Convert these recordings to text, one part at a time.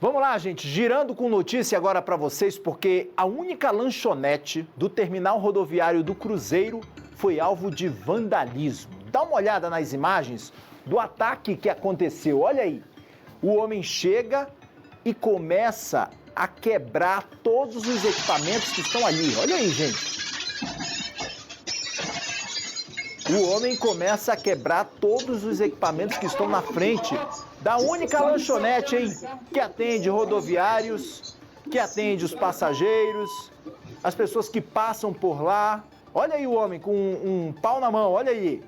Vamos lá, gente, girando com notícia agora para vocês, porque a única lanchonete do terminal rodoviário do Cruzeiro foi alvo de vandalismo. Dá uma olhada nas imagens do ataque que aconteceu. Olha aí, o homem chega e começa a quebrar todos os equipamentos que estão ali. Olha aí, gente. O homem começa a quebrar todos os equipamentos que estão na frente da única lanchonete, hein, que atende rodoviários, que atende os passageiros, as pessoas que passam por lá. Olha aí o homem com um pau na mão, olha aí.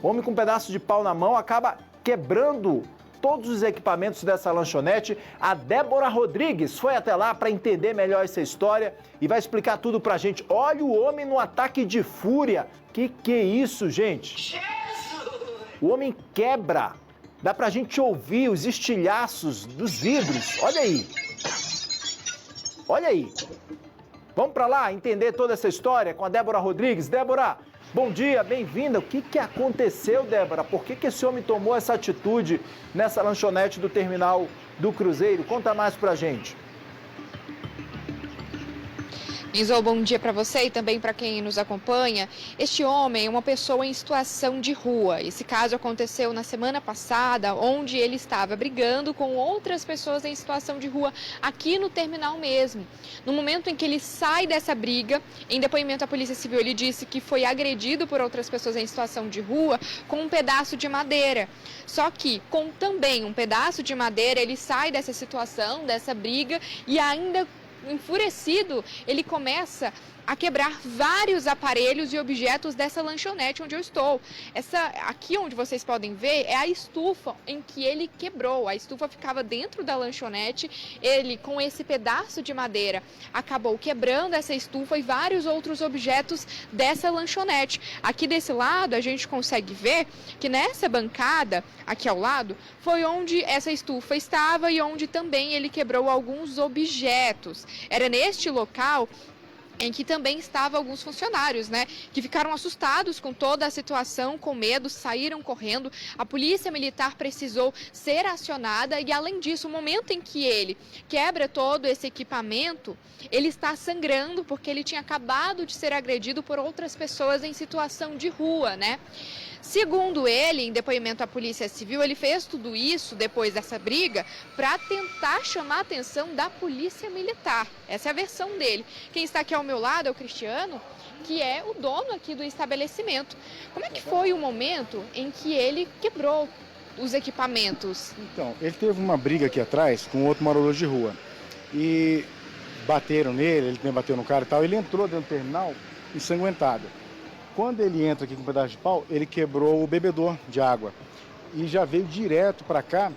O homem com um pedaço de pau na mão acaba quebrando todos os equipamentos dessa lanchonete. A Débora Rodrigues foi até lá para entender melhor essa história e vai explicar tudo pra gente. Olha o homem no ataque de fúria. Que é isso, gente? O homem quebra. Dá pra gente ouvir os estilhaços dos vidros. Olha aí. Olha aí. Vamos pra lá entender toda essa história com a Débora Rodrigues. Débora, bom dia, bem-vinda. O que aconteceu, Débora? Por que esse homem tomou essa atitude nessa lanchonete do terminal do Cruzeiro? Conta mais pra gente. Enzo, bom dia para você e também para quem nos acompanha. Este homem é uma pessoa em situação de rua. Esse caso aconteceu na semana passada, onde ele estava brigando com outras pessoas em situação de rua aqui no terminal mesmo. No momento em que ele sai dessa briga, em depoimento à Polícia Civil, ele disse que foi agredido por outras pessoas em situação de rua com um pedaço de madeira. Só que, com também um pedaço de madeira, ele sai dessa situação, dessa briga e ainda enfurecido, ele começa a quebrar vários aparelhos e objetos dessa lanchonete onde eu estou. Aqui onde vocês podem ver é a estufa em que ele quebrou. A estufa ficava dentro da lanchonete. Ele, com esse pedaço de madeira, acabou quebrando essa estufa e vários outros objetos dessa lanchonete. Aqui desse lado a gente consegue ver que nessa bancada, aqui ao lado, foi onde essa estufa estava e onde também ele quebrou alguns objetos. Era neste local em que também estavam alguns funcionários, que ficaram assustados com toda a situação, com medo, saíram correndo. A polícia militar precisou ser acionada e, além disso, o momento em que ele quebra todo esse equipamento, ele está sangrando porque ele tinha acabado de ser agredido por outras pessoas em situação de rua, Segundo ele, em depoimento à Polícia Civil, ele fez tudo isso depois dessa briga para tentar chamar a atenção da Polícia Militar. Essa é a versão dele. Quem está aqui ao meu lado é o Cristiano, que é o dono aqui do estabelecimento. Como é que foi o momento em que ele quebrou os equipamentos? Então, ele teve uma briga aqui atrás com outro morador de rua e bateram nele, ele também bateu no cara e tal. Ele entrou dentro do terminal ensanguentado. Quando ele entra aqui com um pedaço de pau, ele quebrou o bebedor de água e já veio direto para cá,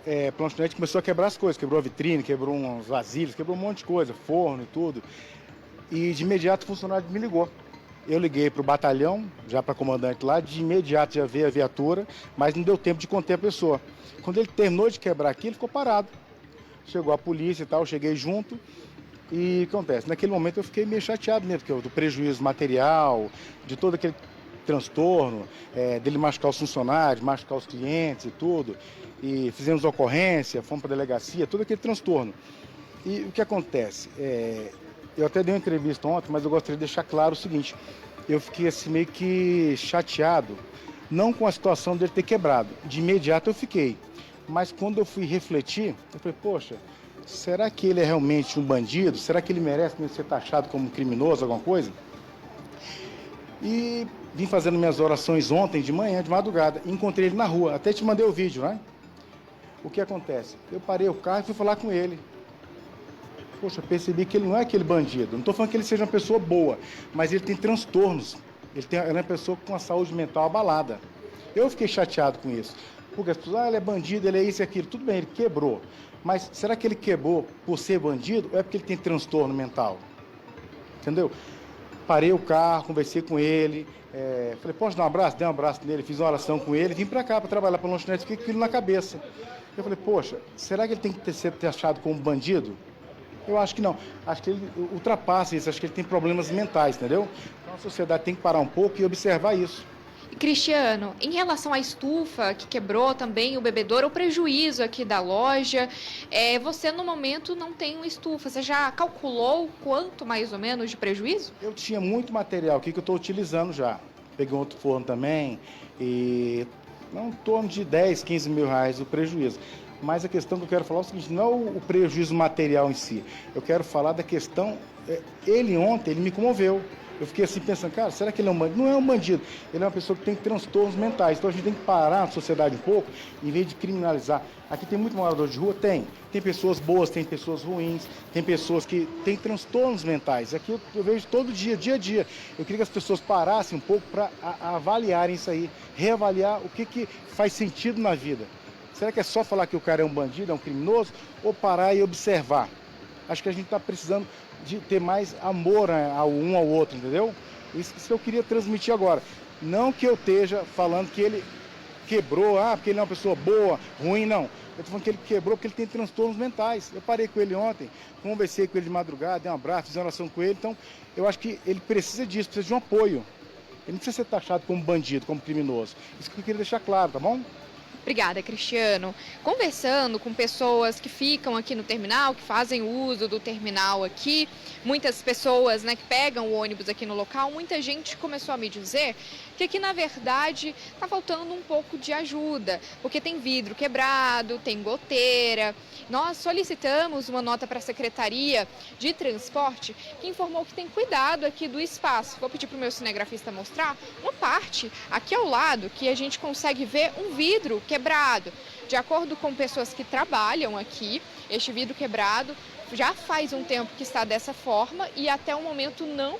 para o lanchonete, começou a quebrar as coisas, quebrou a vitrine, quebrou uns vasilhos, quebrou um monte de coisa, forno e tudo. E de imediato o funcionário me ligou. Eu liguei para o batalhão, já para comandante lá, de imediato já veio a viatura, mas não deu tempo de conter a pessoa. Quando ele terminou de quebrar aqui, ele ficou parado. Chegou a polícia e tal, eu cheguei junto. E o que acontece? Naquele momento eu fiquei meio chateado mesmo, porque do prejuízo material, de todo aquele transtorno, dele machucar os funcionários, machucar os clientes e tudo. E fizemos ocorrência, fomos para a delegacia, todo aquele transtorno. E o que acontece? Eu até dei uma entrevista ontem, mas eu gostaria de deixar claro o seguinte: eu fiquei assim meio que chateado, não com a situação dele ter quebrado. De imediato eu fiquei. Mas quando eu fui refletir, eu falei, poxa, será que ele é realmente um bandido? Será que ele merece ser taxado como criminoso, alguma coisa? E vim fazendo minhas orações ontem de manhã, de madrugada. Encontrei ele na rua, até te mandei o vídeo, O que acontece? Eu parei o carro e fui falar com ele. Poxa, percebi que ele não é aquele bandido. Não estou falando que ele seja uma pessoa boa, mas ele tem transtornos. Ele é uma pessoa com a saúde mental abalada. Eu fiquei chateado com isso. Porque as pessoas, ele é bandido, ele é isso e aquilo. Tudo bem, ele quebrou. Mas será que ele quebrou por ser bandido ou é porque ele tem transtorno mental? Entendeu? Parei o carro, conversei com ele, falei, posso dar um abraço? Dei um abraço nele, fiz uma oração com ele, vim pra cá para trabalhar para lanchonete, fiquei com aquilo na cabeça. Eu falei, poxa, será que ele tem que ser taxado como bandido? Eu acho que não. Acho que ele ultrapassa isso, acho que ele tem problemas mentais, entendeu? Então a sociedade tem que parar um pouco e observar isso. Cristiano, em relação à estufa que quebrou também, o bebedouro, o prejuízo aqui da loja, você no momento não tem uma estufa, você já calculou quanto mais ou menos de prejuízo? Eu tinha muito material aqui que eu estou utilizando já. Peguei um outro forno também e não, em torno de 10, 15 mil reais o prejuízo. Mas a questão que eu quero falar é o seguinte, não é o prejuízo material em si, eu quero falar da questão, ontem ele me comoveu. Eu fiquei assim pensando, cara, será que ele é um bandido? Não é um bandido, ele é uma pessoa que tem transtornos mentais. Então a gente tem que parar a sociedade um pouco, em vez de criminalizar. Aqui tem muito morador de rua? Tem pessoas boas, tem pessoas ruins, tem pessoas que têm transtornos mentais. Aqui eu vejo todo dia, dia a dia. Eu queria que as pessoas parassem um pouco para avaliarem isso aí, reavaliar o que faz sentido na vida. Será que é só falar que o cara é um bandido, é um criminoso, ou parar e observar? Acho que a gente está precisando de ter mais amor um ao outro, entendeu? Isso que eu queria transmitir agora. Não que eu esteja falando que ele quebrou, porque ele é uma pessoa boa, ruim, não. Eu estou falando que ele quebrou porque ele tem transtornos mentais. Eu parei com ele ontem, conversei com ele de madrugada, dei um abraço, fiz uma oração com ele. Então, eu acho que ele precisa disso, precisa de um apoio. Ele não precisa ser taxado como bandido, como criminoso. Isso que eu queria deixar claro, tá bom? Obrigada, Cristiano. Conversando com pessoas que ficam aqui no terminal, que fazem uso do terminal aqui, muitas pessoas, né, que pegam o ônibus aqui no local, muita gente começou a me dizer que aqui, na verdade, está faltando um pouco de ajuda, porque tem vidro quebrado, tem goteira. Nós solicitamos uma nota para a Secretaria de Transporte, que informou que tem cuidado aqui do espaço. Vou pedir para o meu cinegrafista mostrar uma parte aqui ao lado, que a gente consegue ver um vidro quebrado. De acordo com pessoas que trabalham aqui, este vidro quebrado já faz um tempo que está dessa forma e até o momento não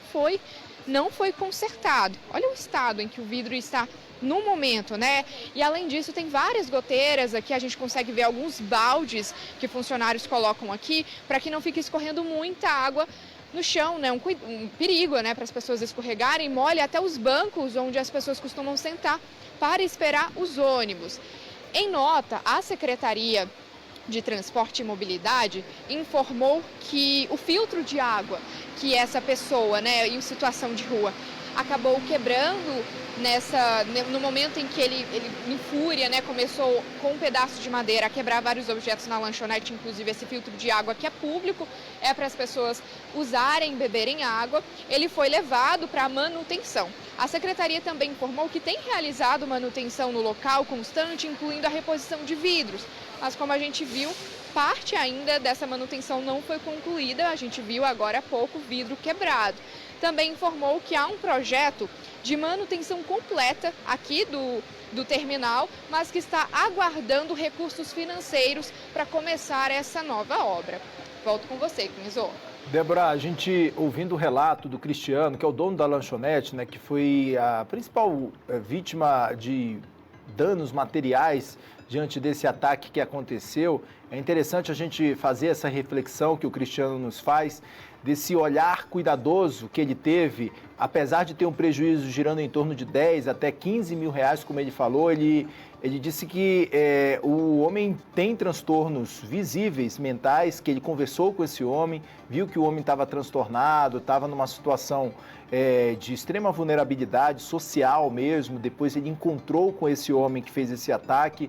foi consertado. Olha o estado em que o vidro está no momento, né? E além disso, tem várias goteiras aqui, a gente consegue ver alguns baldes que funcionários colocam aqui para que não fique escorrendo muita água no chão, né? Um perigo, né, para as pessoas escorregarem, molha até os bancos onde as pessoas costumam sentar para esperar os ônibus. Em nota, a Secretaria de Transporte e Mobilidade informou que o filtro de água que essa pessoa, né, em situação de rua, acabou quebrando no momento em que ele em fúria, né, começou com um pedaço de madeira a quebrar vários objetos na lanchonete, inclusive esse filtro de água que é público, é para as pessoas usarem, beberem água. Ele foi levado para manutenção. A Secretaria também informou que tem realizado manutenção no local constante, incluindo a reposição de vidros. Mas como a gente viu, parte ainda dessa manutenção não foi concluída, a gente viu agora há pouco o vidro quebrado. Também informou que há um projeto de manutenção completa aqui do terminal, mas que está aguardando recursos financeiros para começar essa nova obra. Volto com você, Quinzô. Débora, a gente ouvindo o relato do Cristiano, que é o dono da lanchonete, né, que foi a principal vítima de danos materiais diante desse ataque que aconteceu, é interessante a gente fazer essa reflexão que o Cristiano nos faz, desse olhar cuidadoso que ele teve, apesar de ter um prejuízo girando em torno de 10 até 15 mil reais, como ele falou, ele disse que o homem tem transtornos visíveis, mentais, que ele conversou com esse homem, viu que o homem estava transtornado, estava numa situação de extrema vulnerabilidade social mesmo. Depois ele encontrou com esse homem que fez esse ataque,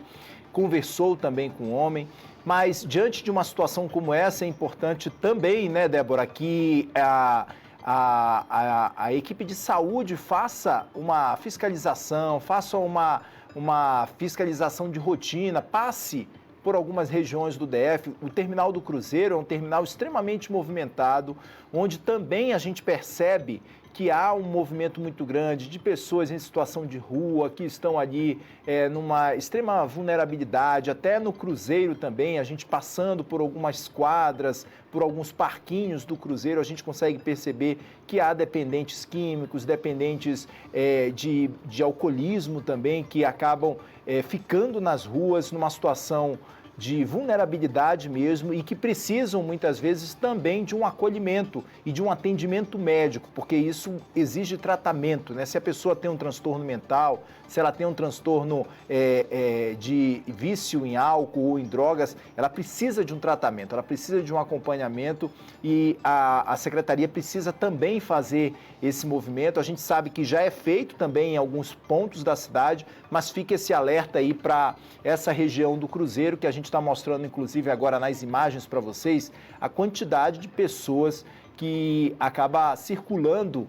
conversou também com o homem. Mas diante de uma situação como essa, é importante também, né, Débora, que a equipe de saúde faça uma fiscalização, faça uma fiscalização de rotina, passe por algumas regiões do DF. O terminal do Cruzeiro é um terminal extremamente movimentado, onde também a gente percebe que há um movimento muito grande de pessoas em situação de rua, que estão ali numa extrema vulnerabilidade, até no Cruzeiro também, a gente passando por algumas quadras, por alguns parquinhos do Cruzeiro, a gente consegue perceber que há dependentes químicos, dependentes de alcoolismo também, que acabam ficando nas ruas numa situação de vulnerabilidade mesmo e que precisam muitas vezes também de um acolhimento e de um atendimento médico, porque isso exige tratamento, né? Se a pessoa tem um transtorno mental, se ela tem um transtorno de vício em álcool ou em drogas, ela precisa de um tratamento, ela precisa de um acompanhamento e a Secretaria precisa também fazer esse movimento. A gente sabe que já é feito também em alguns pontos da cidade, mas fica esse alerta aí para essa região do Cruzeiro, que a gente está mostrando inclusive agora nas imagens para vocês, a quantidade de pessoas que acaba circulando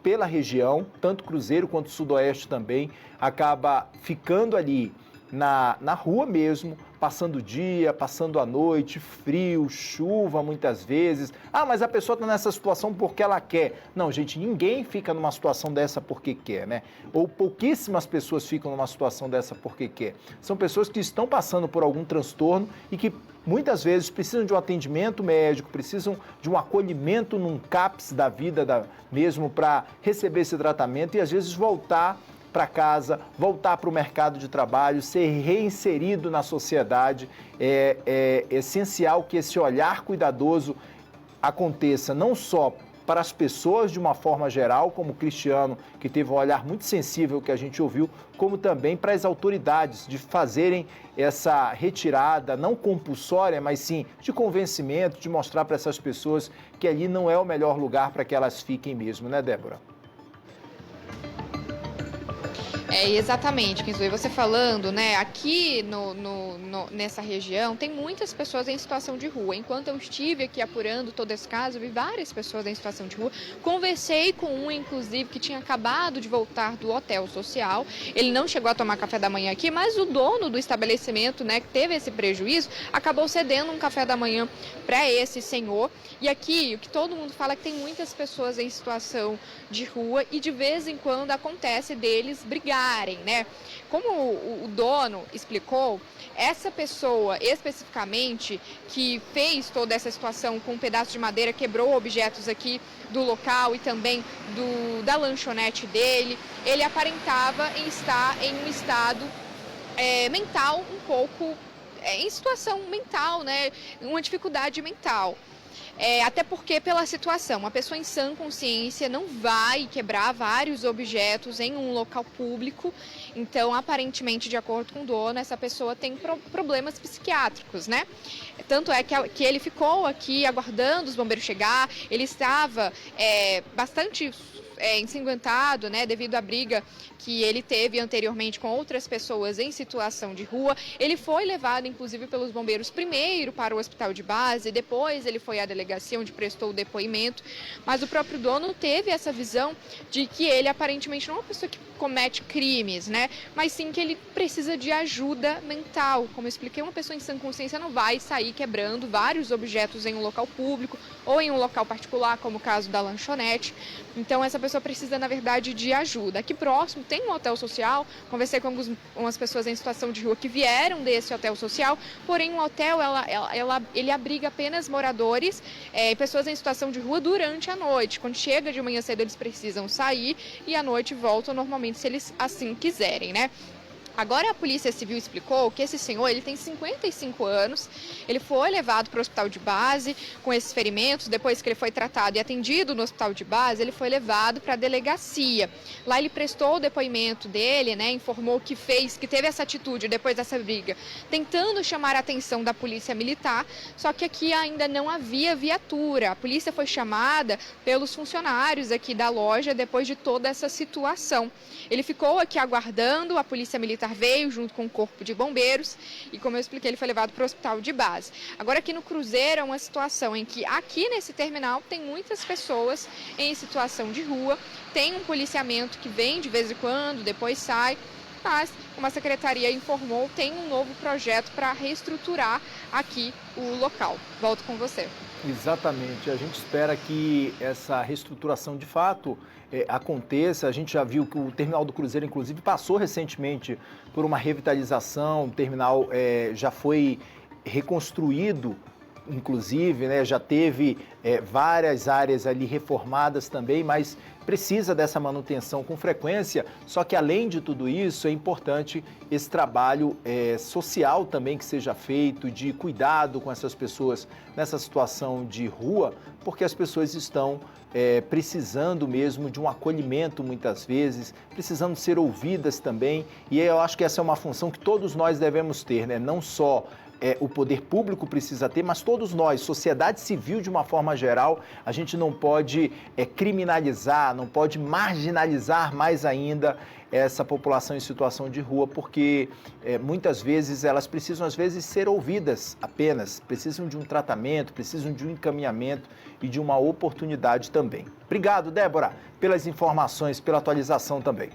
pela região, tanto Cruzeiro quanto Sudoeste também, acaba ficando ali na rua mesmo, passando o dia, passando a noite, frio, chuva muitas vezes. Ah, mas a pessoa está nessa situação porque ela quer. Não, gente, ninguém fica numa situação dessa porque quer, né? Ou pouquíssimas pessoas ficam numa situação dessa porque quer. São pessoas que estão passando por algum transtorno e que muitas vezes precisam de um atendimento médico, precisam de um acolhimento num CAPS da vida mesmo para receber esse tratamento e às vezes voltar para casa, voltar para o mercado de trabalho, ser reinserido na sociedade. É essencial que esse olhar cuidadoso aconteça não só para as pessoas de uma forma geral, como o Cristiano, que teve um olhar muito sensível que a gente ouviu, como também para as autoridades de fazerem essa retirada, não compulsória, mas sim de convencimento, de mostrar para essas pessoas que ali não é o melhor lugar para que elas fiquem mesmo, né, Débora? Exatamente, Kinsley, você falando, né, aqui nessa região tem muitas pessoas em situação de rua. Enquanto eu estive aqui apurando todo esse caso, eu vi várias pessoas em situação de rua, conversei com um, inclusive, que tinha acabado de voltar do hotel social, ele não chegou a tomar café da manhã aqui, mas o dono do estabelecimento, né, que teve esse prejuízo, acabou cedendo um café da manhã para esse senhor. E aqui, o que todo mundo fala é que tem muitas pessoas em situação de rua e de vez em quando acontece deles brigarem, né? Como o dono explicou, essa pessoa especificamente que fez toda essa situação com um pedaço de madeira, quebrou objetos aqui do local e também da lanchonete dele, ele aparentava estar em um estado mental um pouco, em situação mental, né? Uma dificuldade mental. Até porque, pela situação, uma pessoa em sã consciência não vai quebrar vários objetos em um local público. Então, aparentemente, de acordo com o dono, essa pessoa tem problemas psiquiátricos, né? Tanto é que ele ficou aqui aguardando os bombeiros chegar, ele estava bastante ensanguentado, né, devido à briga que ele teve anteriormente com outras pessoas em situação de rua. Ele foi levado, inclusive, pelos bombeiros primeiro para o hospital de base, depois ele foi à delegacia onde prestou o depoimento, mas o próprio dono teve essa visão de que ele aparentemente não é uma pessoa que comete crimes, né, mas sim que ele precisa de ajuda mental. Como eu expliquei, uma pessoa em sã consciência não vai sair quebrando vários objetos em um local público ou em um local particular, como o caso da lanchonete. Então, essa pessoa precisa, na verdade, de ajuda. Aqui próximo tem um hotel social, conversei com algumas pessoas em situação de rua que vieram desse hotel social, porém o hotel ele abriga apenas moradores, pessoas em situação de rua durante a noite. Quando chega de manhã cedo eles precisam sair e à noite voltam normalmente se eles assim quiserem, né? Agora a Polícia Civil explicou que esse senhor, ele tem 55 anos, ele foi levado para o hospital de base com esses ferimentos, depois que ele foi tratado e atendido no hospital de base, ele foi levado para a delegacia. Lá ele prestou o depoimento dele, né, informou que teve essa atitude depois dessa briga, tentando chamar a atenção da Polícia Militar, só que aqui ainda não havia viatura. A polícia foi chamada pelos funcionários aqui da loja depois de toda essa situação. Ele ficou aqui aguardando, a Polícia Militar veio junto com o Corpo de Bombeiros e, como eu expliquei, ele foi levado para o hospital de base. Agora, aqui no Cruzeiro é uma situação em que aqui nesse terminal tem muitas pessoas em situação de rua, tem um policiamento que vem de vez em quando, depois sai, mas, como a Secretaria informou, tem um novo projeto para reestruturar aqui o local. Volto com você. Exatamente, a gente espera que essa reestruturação de fato aconteça. A gente já viu que o terminal do Cruzeiro, inclusive, passou recentemente por uma revitalização, o terminal já foi reconstruído inclusive, né, já teve várias áreas ali reformadas também, mas precisa dessa manutenção com frequência. Só que, além de tudo isso, é importante esse trabalho social também que seja feito, de cuidado com essas pessoas nessa situação de rua, porque as pessoas estão precisando mesmo de um acolhimento muitas vezes, precisando ser ouvidas também, e eu acho que essa é uma função que todos nós devemos ter, né? Não só o poder público precisa ter, mas todos nós, sociedade civil de uma forma geral, a gente não pode criminalizar, não pode marginalizar mais ainda essa população em situação de rua, porque muitas vezes elas precisam, às vezes, ser ouvidas apenas, precisam de um tratamento, precisam de um encaminhamento e de uma oportunidade também. Obrigado, Débora, pelas informações, pela atualização também.